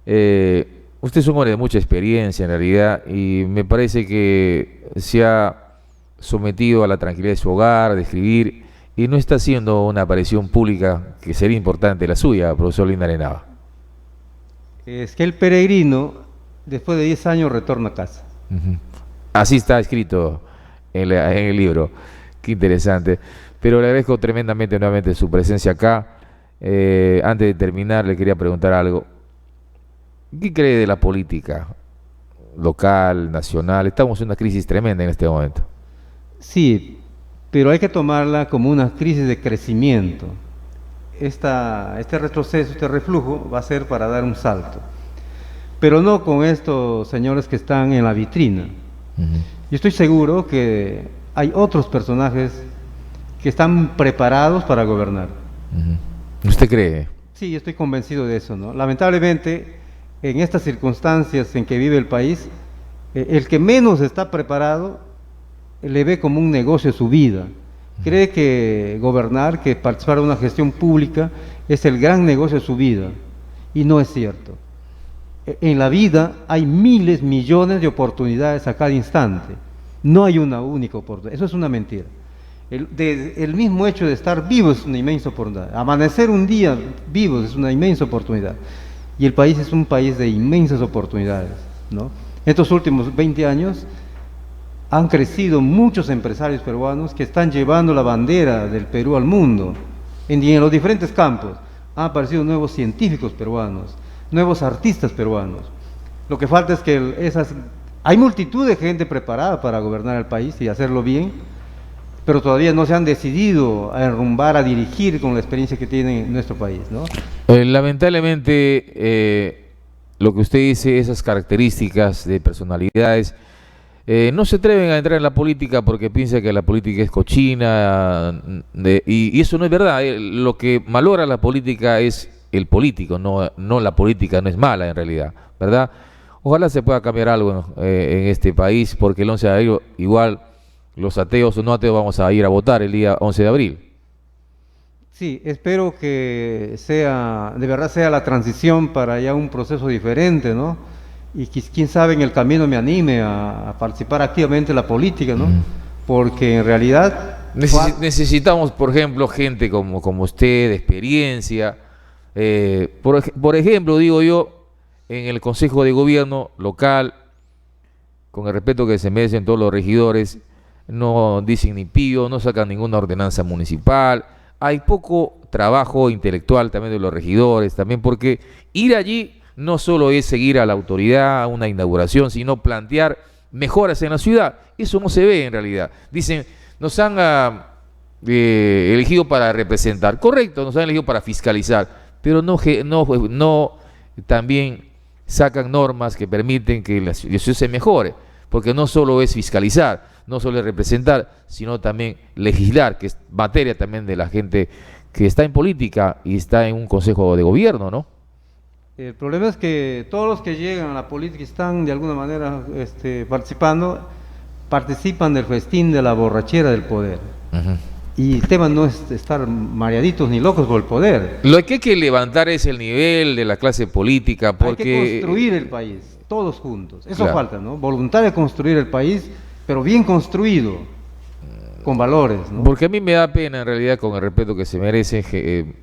usted es un hombre de mucha experiencia en realidad, y me parece que se ha sometido a la tranquilidad de su hogar, de escribir, y no está haciendo una aparición pública que sería importante la suya, profesor Linares Nava. Es que el peregrino, después de 10 años, retorna a casa. Así está escrito en el libro. Qué interesante. Pero le agradezco tremendamente nuevamente su presencia acá. Antes de terminar, le quería preguntar algo. ¿Qué cree de la política local, nacional? Estamos en una crisis tremenda en este momento. Sí, pero hay que tomarla como una crisis de crecimiento. Este retroceso, este reflujo va a ser para dar un salto. Pero no con estos señores que están en la vitrina. Yo estoy seguro que hay otros personajes que están preparados para gobernar. ¿Usted cree? Sí, yo estoy convencido de eso, ¿no? Lamentablemente, en estas circunstancias en que vive el país, el que menos está preparado le ve como un negocio su vida. Cree que gobernar, que participar en una gestión pública es el gran negocio de su vida, y no es cierto. En la vida hay miles, millones de oportunidades a cada instante. No hay una única oportunidad. Eso es una mentira. El mismo hecho de estar vivo es una inmensa oportunidad. Amanecer un día vivos es una inmensa oportunidad. Y el país es un país de inmensas oportunidades, ¿no? Estos últimos 20 años han crecido muchos empresarios peruanos que están llevando la bandera del Perú al mundo. En los diferentes campos han aparecido nuevos científicos peruanos, nuevos artistas peruanos. Lo que falta es que hay multitud de gente preparada para gobernar el país y hacerlo bien, pero todavía no se han decidido a enrumbar, a dirigir con la experiencia que tienen en nuestro país, ¿no? Lamentablemente lo que usted dice, esas características de personalidades, no se atreven a entrar en la política porque piensan que la política es cochina, y eso no es verdad. Lo que valora la política es el político, no la política no es mala en realidad, ¿verdad? Ojalá se pueda cambiar algo en este país, porque el 11 de abril igual los ateos o no ateos vamos a ir a votar el día 11 de abril. Sí, espero que sea, de verdad sea la transición para ya un proceso diferente, ¿no? Y quién sabe en el camino me anime a participar activamente en la política, ¿no? Porque en realidad... Necesitamos, por ejemplo, gente como usted, de experiencia. Por ejemplo, digo yo, en el Consejo de Gobierno local, con el respeto que se merecen todos los regidores, no dicen ni pío, no sacan ninguna ordenanza municipal. Hay poco trabajo intelectual también de los regidores, también porque ir allí no solo es seguir a la autoridad, a una inauguración, sino plantear mejoras en la ciudad. Eso no se ve en realidad. Dicen, nos han elegido para representar. Correcto, nos han elegido para fiscalizar, pero no también sacan normas que permiten que la ciudad se mejore, porque no solo es fiscalizar, no solo es representar, sino también legislar, que es materia también de la gente que está en política y está en un consejo de gobierno, ¿no? El problema es que todos los que llegan a la política y están de alguna manera participando, participan del festín de la borrachera del poder. Y el tema no es estar mareaditos ni locos por el poder. Lo que hay que levantar es el nivel de la clase política, porque... Hay que construir el país, todos juntos. Eso claro. falta, ¿no? Voluntad de construir el país, pero bien construido, con valores, ¿no? Porque a mí me da pena, en realidad, con el respeto que se merecen,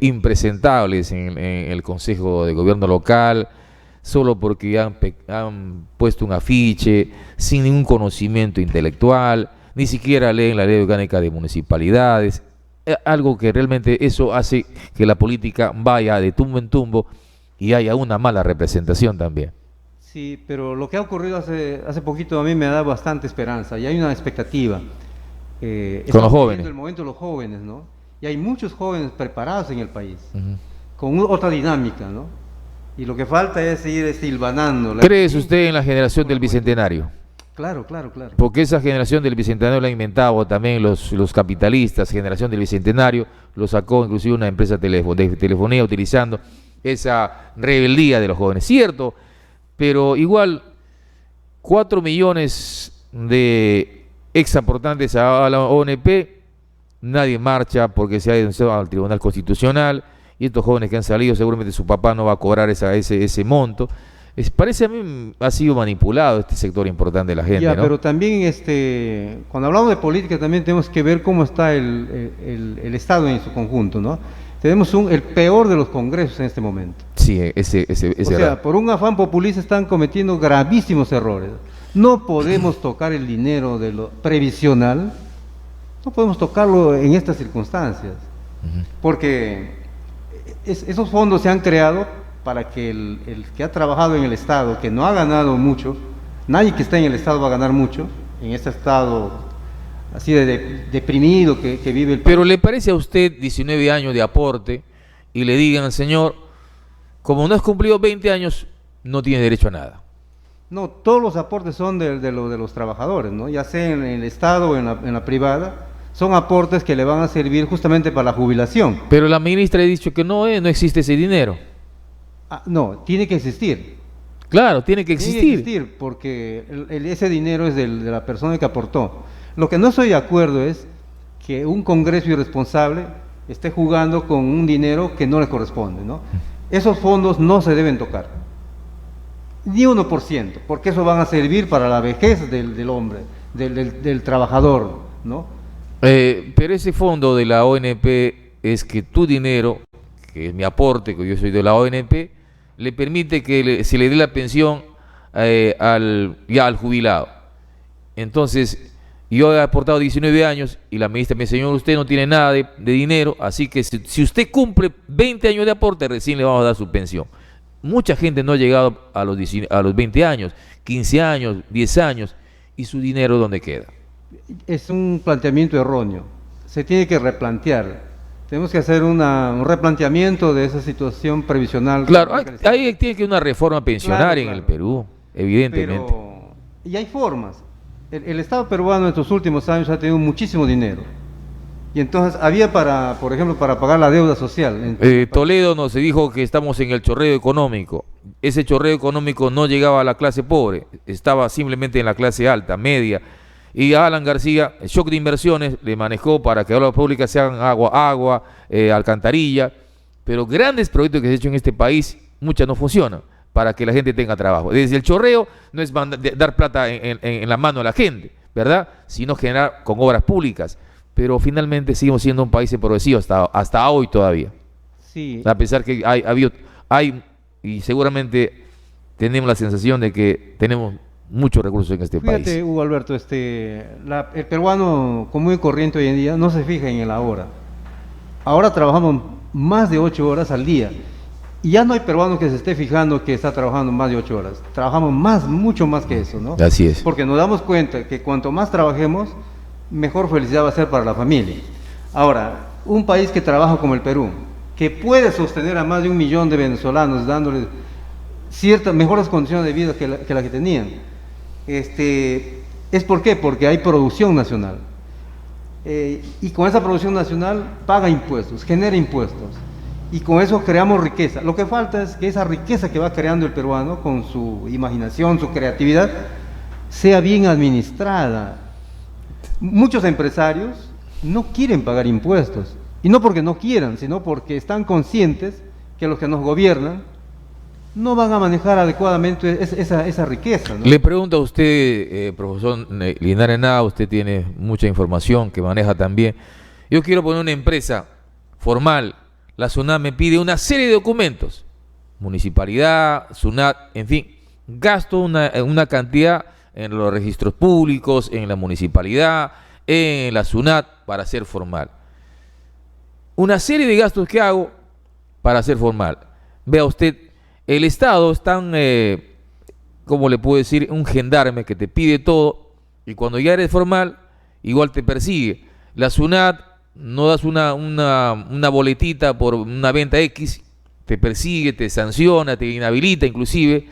impresentables en el Consejo de Gobierno local, solo porque han puesto un afiche, sin ningún conocimiento intelectual, ni siquiera leen la ley orgánica de municipalidades, algo que realmente eso hace que la política vaya de tumbo en tumbo y haya una mala representación también. Sí, pero lo que ha ocurrido hace poquito a mí me da bastante esperanza y hay una expectativa. Con los jóvenes. El momento de los jóvenes, ¿no? Y hay muchos jóvenes preparados en el país, con otra dinámica, ¿no? Y lo que falta es ir silvanando. ¿Crees usted en la generación del Bicentenario? Claro, claro, claro. Porque esa generación del Bicentenario la han inventado también los capitalistas. Generación del Bicentenario lo sacó inclusive una empresa de telefonía utilizando esa rebeldía de los jóvenes. Cierto, pero igual 4 millones de exaportantes a la ONP, nadie marcha porque se ha denunciado al Tribunal Constitucional, y estos jóvenes que han salido, seguramente su papá no va a cobrar ese monto. Parece a mí ha sido manipulado este sector importante de la gente, ¿no? Pero también cuando hablamos de política también tenemos que ver cómo está el Estado en su conjunto, ¿no? Tenemos el peor de los congresos en este momento. Sí, o sea, por un afán populista están cometiendo gravísimos errores. No podemos tocar el dinero de lo previsional, no podemos tocarlo en estas circunstancias, porque esos fondos se han creado para que el que ha trabajado en el Estado, que no ha ganado mucho, nadie que está en el Estado va a ganar mucho, en este Estado así de deprimido que vive el país. Pero ¿le parece a usted 19 años de aporte y le digan al señor, como no has cumplido 20 años, no tiene derecho a nada? No, todos los aportes son de los trabajadores, ¿no? Ya sea en el Estado o en la privada, son aportes que le van a servir justamente para la jubilación. Pero la ministra ha dicho que no existe ese dinero. No, tiene que existir. Claro, tiene que existir. Tiene que existir porque ese dinero es de la persona que aportó. Lo que no estoy de acuerdo es que un Congreso irresponsable esté jugando con un dinero que no le corresponde, ¿no? Esos fondos no se deben tocar, ni 1%, porque eso van a servir para la vejez del hombre, del trabajador, ¿no? Pero ese fondo de la ONP es que tu dinero, que es mi aporte, que yo soy de la ONP, le permite que se le dé la pensión al jubilado. Entonces, yo he aportado 19 años y la ministra me dice, señor, usted no tiene nada de dinero, así que si usted cumple 20 años de aporte, recién le vamos a dar su pensión. Mucha gente no ha llegado a los 20 años, 15 años, 10 años, y su dinero, ¿dónde queda? Es un planteamiento erróneo. Se tiene que replantear. Tenemos que hacer un replanteamiento de esa situación previsional. Claro, ahí tiene que haber una reforma pensionaria en el Perú, evidentemente. Y hay formas. El Estado peruano en estos últimos años ha tenido muchísimo dinero. Y entonces había por ejemplo, para pagar la deuda social. Toledo nos dijo que estamos en el chorreo económico. Ese chorreo económico no llegaba a la clase pobre, estaba simplemente en la clase alta, media. Y a Alan García, el shock de inversiones, le manejó para que obras públicas se hagan agua, alcantarilla. Pero grandes proyectos que se han hecho en este país, muchas no funcionan para que la gente tenga trabajo. Desde el chorreo no es dar plata en la mano a la gente, ¿verdad? Sino generar con obras públicas. Pero finalmente seguimos siendo un país progresivo hasta hoy todavía. Sí. A pesar que hay y seguramente tenemos la sensación de que tenemos muchos recursos en este país. Fíjate, Hugo Alberto, el peruano común y corriente hoy en día no se fija en el ahora. Ahora trabajamos más de 8 horas al día. Y ya no hay peruano que se esté fijando que está trabajando más de 8 horas. Trabajamos mucho más que eso, ¿no? Así es. Porque nos damos cuenta que cuanto más trabajemos, mejor felicidad va a ser para la familia. Ahora, un país que trabaja como el Perú, que puede sostener a más de 1 millón de venezolanos, dándoles mejores condiciones de vida que la que tenían, ¿es por qué? Porque hay producción nacional. Y con esa producción nacional paga impuestos, genera impuestos. Y con eso creamos riqueza. Lo que falta es que esa riqueza que va creando el peruano, con su imaginación, su creatividad, sea bien administrada. Muchos empresarios no quieren pagar impuestos. Y no porque no quieran, sino porque están conscientes que los que nos gobiernan no van a manejar adecuadamente esa riqueza, ¿no? Le pregunto a usted, profesor Linares Nava, usted tiene mucha información que maneja también. Yo quiero poner una empresa formal. La SUNAT me pide una serie de documentos. Municipalidad, SUNAT, en fin. Gasto una cantidad en los registros públicos, en la municipalidad, en la SUNAT para ser formal. Una serie de gastos que hago para ser formal. Vea usted, el Estado es tan, ¿cómo le puedo decir? Un gendarme que te pide todo y cuando ya eres formal, igual te persigue. La SUNAT, no das una boletita por una venta X, te persigue, te sanciona, te inhabilita inclusive,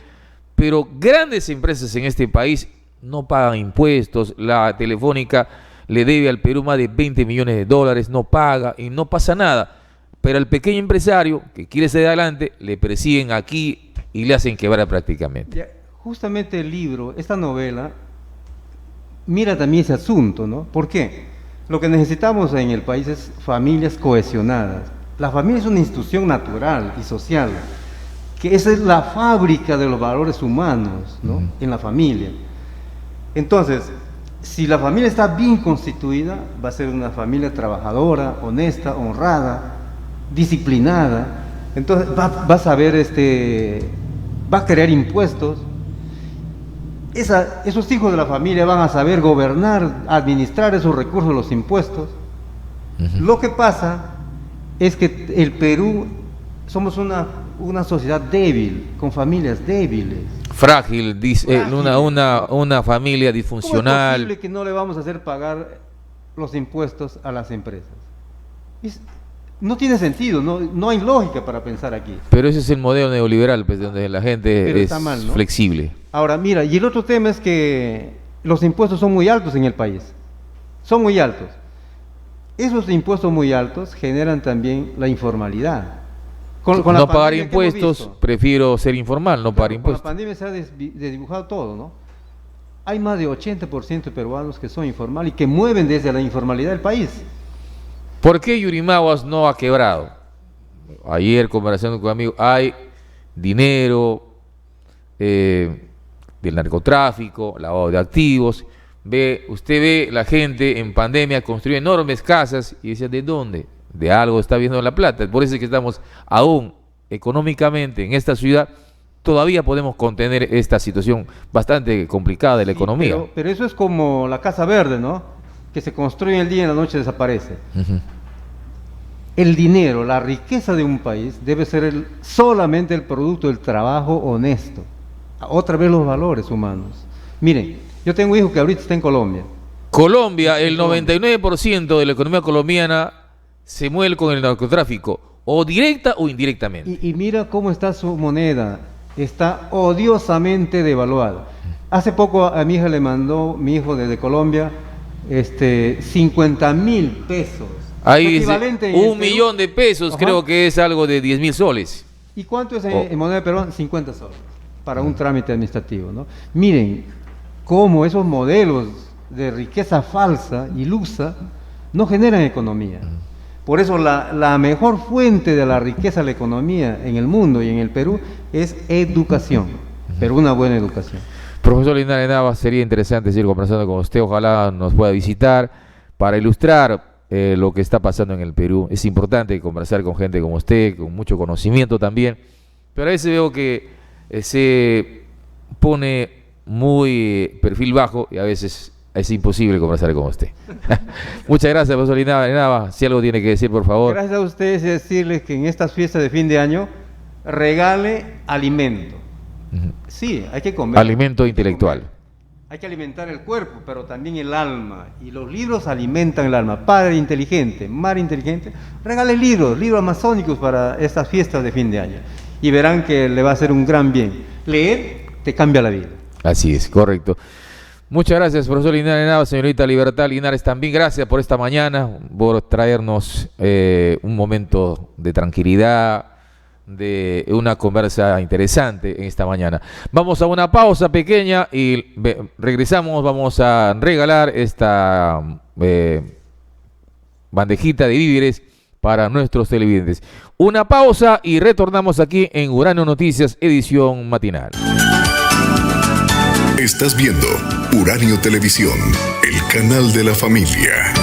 pero grandes empresas en este país no pagan impuestos. La Telefónica le debe al Perú más de 20 millones de dólares, no paga y no pasa nada. Pero al pequeño empresario que quiere salir adelante, le persiguen aquí y le hacen quebrar prácticamente. Ya, justamente el libro, esta novela, mira también ese asunto, ¿no? ¿Por qué? Lo que necesitamos en el país es familias cohesionadas. La familia es una institución natural y social, que esa es la fábrica de los valores humanos, ¿no? En la familia. Entonces, si la familia está bien constituida, va a ser una familia trabajadora, honesta, honrada, disciplinada. Entonces va a saber, va a crear impuestos. Esos hijos de la familia van a saber gobernar, administrar esos recursos, los impuestos. Lo que pasa es que el Perú somos una sociedad débil, con familias débiles. Frágil, dice una familia disfuncional. ¿Cómo es posible que no le vamos a hacer pagar los impuestos a las empresas? No tiene sentido, no hay lógica para pensar aquí. Pero ese es el modelo neoliberal, pues, donde la gente es mal, ¿no? Flexible. Ahora, mira, y el otro tema es que los impuestos son muy altos en el país. Son muy altos. Esos impuestos muy altos generan también la informalidad. Con no pagar impuestos, prefiero ser informal, no pagar impuestos. Con la pandemia se ha desdibujado todo, ¿no? Hay más de 80% de peruanos que son informales y que mueven desde la informalidad del país. ¿Por qué Yurimaguas no ha quebrado? Ayer, conversando con amigos, hay dinero del narcotráfico, lavado de activos. Usted ve la gente en pandemia construye enormes casas y dice, ¿de dónde? De algo está viendo la plata. Por eso es que estamos aún económicamente en esta ciudad, todavía podemos contener esta situación bastante complicada de la economía. Pero eso es como la Casa Verde, ¿no? Que se construye en el día y en la noche desaparece. El dinero, la riqueza de un país debe ser solamente el producto del trabajo honesto. Otra vez los valores humanos. Miren, yo tengo un hijo que ahorita está en Colombia. Colombia, el 99% de la economía colombiana se mueve con el narcotráfico, o directa o indirectamente. Y mira cómo está su moneda, está odiosamente devaluada. Hace poco a mi hija le mandó, mi hijo desde Colombia, 50.000 pesos. Ahí dice, Equivalente en 1 el Perú. millón de pesos, Ajá. creo que es algo de 10.000 soles. ¿Y cuánto es Oh. en moneda peruana? 50 soles para un trámite administrativo, ¿no? Miren cómo esos modelos de riqueza falsa, ilusa, no generan economía. Por eso la mejor fuente de la riqueza de la economía en el mundo y en el Perú es educación, pero una buena educación. Profesor Linares Nava, sería interesante seguir conversando con usted, ojalá nos pueda visitar para ilustrar lo que está pasando en el Perú. Es importante conversar con gente como usted, con mucho conocimiento también, pero a veces veo que se pone muy perfil bajo y a veces es imposible conversar con usted. Muchas gracias, profesor Linares Nava. Si algo tiene que decir, por favor. Gracias a ustedes y decirles que en estas fiestas de fin de año regale alimento. Sí, hay que comer. Alimento hay que intelectual. comer. Hay que alimentar el cuerpo, pero también el alma. Y los libros alimentan el alma. Padre inteligente, madre inteligente, regale libros masónicos para estas fiestas de fin de año. Y verán que le va a hacer un gran bien. Leer te cambia la vida. Así es, correcto. Muchas gracias, profesor Linares Nava, señorita Libertad Linares, también gracias por esta mañana, por traernos un momento de tranquilidad, de una conversa interesante en esta mañana. Vamos a una pausa pequeña y regresamos, vamos a regalar esta bandejita de víveres para nuestros televidentes. Una pausa y retornamos aquí en Uranio Noticias, edición matinal. Estás viendo Uranio Televisión, el canal de la familia.